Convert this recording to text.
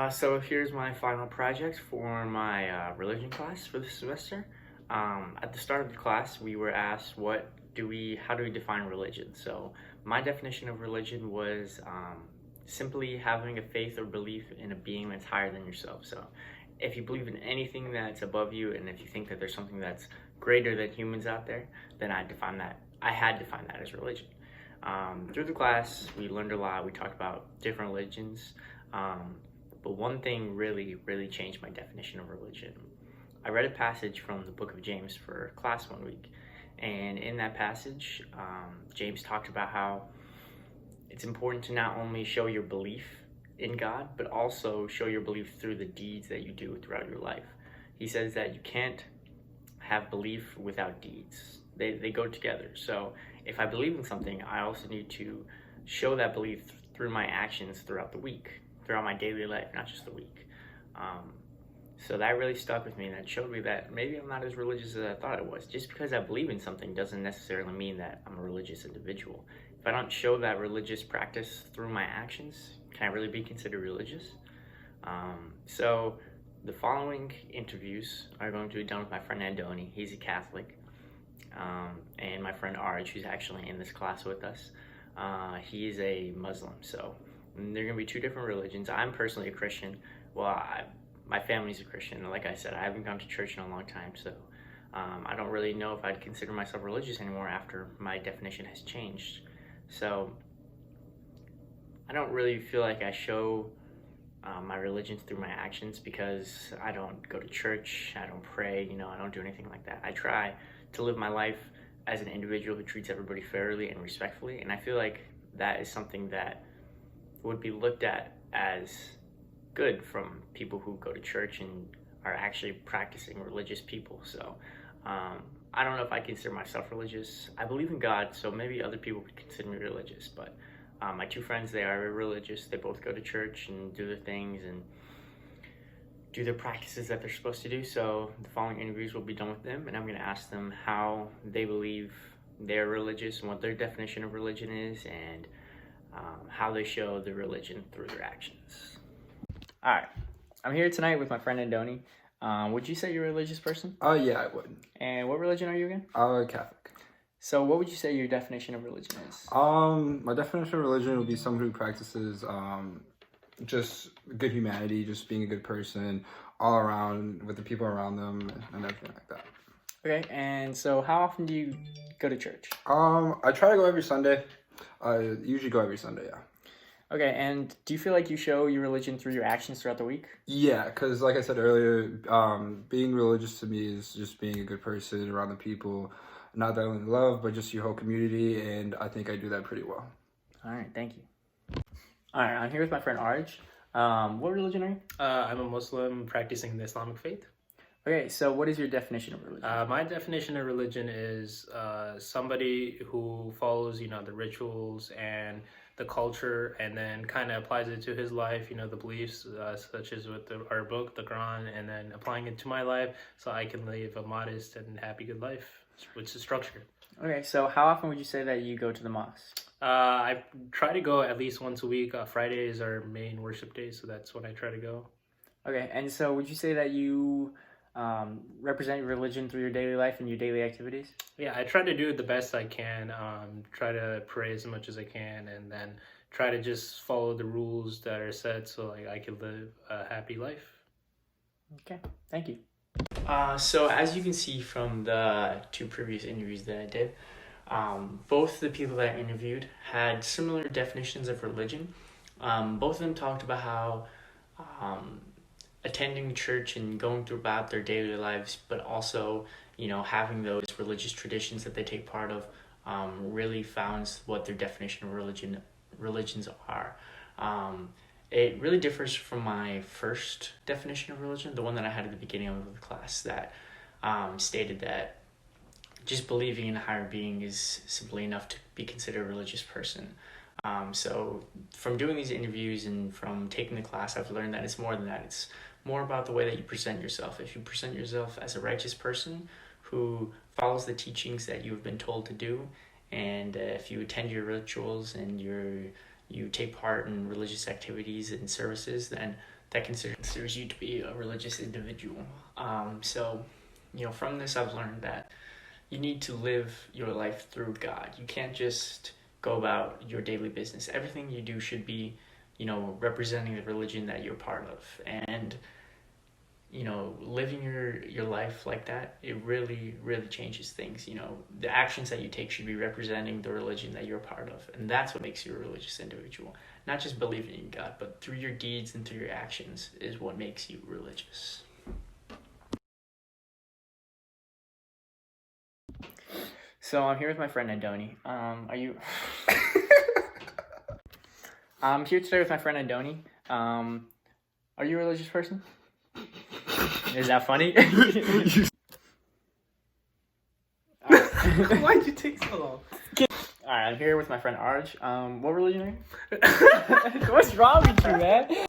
So here's my final project for my religion class for this semester. At the start of the class, we were asked how do we define religion? So my definition of religion was simply having a faith or belief in a being that's higher than yourself. So if you believe in anything that's above you, and if you think that there's something that's greater than humans out there, then I had defined that as religion. Through the class, we learned a lot. We talked about different religions. Um, but one thing really, really changed my definition of religion. I read a passage from the book of James for class one week. And in that passage, James talked about how it's important to not only show your belief in God, but also show your belief through the deeds that you do throughout your life. He says that you can't have belief without deeds. They go together. So if I believe in something, I also need to show that belief through my actions throughout the week, throughout my daily life, not just the week. Um, so that really stuck with me, and that showed me that maybe I'm not as religious as I thought I was. Just because I believe in something doesn't necessarily mean that I'm a religious individual. If I don't show that religious practice through my actions, can I really be considered religious? So the following interviews are going to be done with my friend Andoni. He's a Catholic. And my friend Arj, who's actually in this class with us. He is a Muslim. So there are going to be two different religions. I'm personally a Christian. My family's a Christian. Like I said, I haven't gone to church in a long time, so I don't really know if I'd consider myself religious anymore after my definition has changed. So I don't really feel like I show my religion through my actions because I don't go to church, I don't pray, I don't do anything like that. I try to live my life as an individual who treats everybody fairly and respectfully, and I feel like that is something that would be looked at as good from people who go to church and are actually practicing religious people. So I don't know if I consider myself religious. I believe in God, so maybe other people would consider me religious, but my two friends, they are religious. They both go to church and do their things and do their practices that they're supposed to do. So the following interviews will be done with them, and I'm going to ask them how they believe they're religious and what their definition of religion is, and how they show the religion through their actions. All right, I'm here tonight with my friend Andoni. Would you say you're a religious person? Yeah, I would. And what religion are you again? Catholic. So what would you say your definition of religion is? My definition of religion would be someone who practices just good humanity, just being a good person all around with the people around them and everything like that. Okay, and so how often do you go to church? I try to go every Sunday. I usually go every Sunday, yeah. Okay, and do you feel like you show your religion through your actions throughout the week? Yeah, because like I said earlier, being religious to me is just being a good person around the people, not that only love, but just your whole community, and I think I do that pretty well. All right, thank you. All right, I'm here with my friend Arj. What religion are you? I'm a Muslim practicing the Islamic faith. Okay, so what is your definition of religion? My definition of religion is somebody who follows, the rituals and the culture, and then kind of applies it to his life, the beliefs, such as with our book, the Quran, and then applying it to my life so I can live a modest and happy, good life, which is structured. Okay, so how often would you say that you go to the mosque? I try to go at least once a week. Friday is our main worship day, so that's when I try to go. Okay, and so would you say that you represent your religion through your daily life and your daily activities? Yeah, I try to do it the best I can, try to pray as much as I can, and then try to just follow the rules that are set so I can live a happy life. Okay, thank you. So as you can see from the two previous interviews that I did, both the people that I interviewed had similar definitions of religion. Both of them talked about how attending church and going through about their daily lives, but also, having those religious traditions that they take part of, really founds what their definition of religions are. It really differs from my first definition of religion, the one that I had at the beginning of the class that stated that just believing in a higher being is simply enough to be considered a religious person. So from doing these interviews and from taking the class, I've learned that it's more than that. It's more about the way that you present yourself. If you present yourself as a righteous person who follows the teachings that you've been told to do, and if you attend your rituals and you take part in religious activities and services, then that considers you to be a religious individual. So, from this I've learned that you need to live your life through God. You can't just go about your daily business. Everything you do should be, representing the religion that you're part of. And, living your life like that, it really, really changes things. The actions that you take should be representing the religion that you're part of. And that's what makes you a religious individual. Not just believing in God, but through your deeds and through your actions is what makes you religious. So I'm here with my friend Andoni. Are you? I'm here today with my friend Andoni. Are you a religious person? Is that funny? Why'd you take so long? Alright, I'm here with my friend Arj. What religion are you? What's wrong with you, man?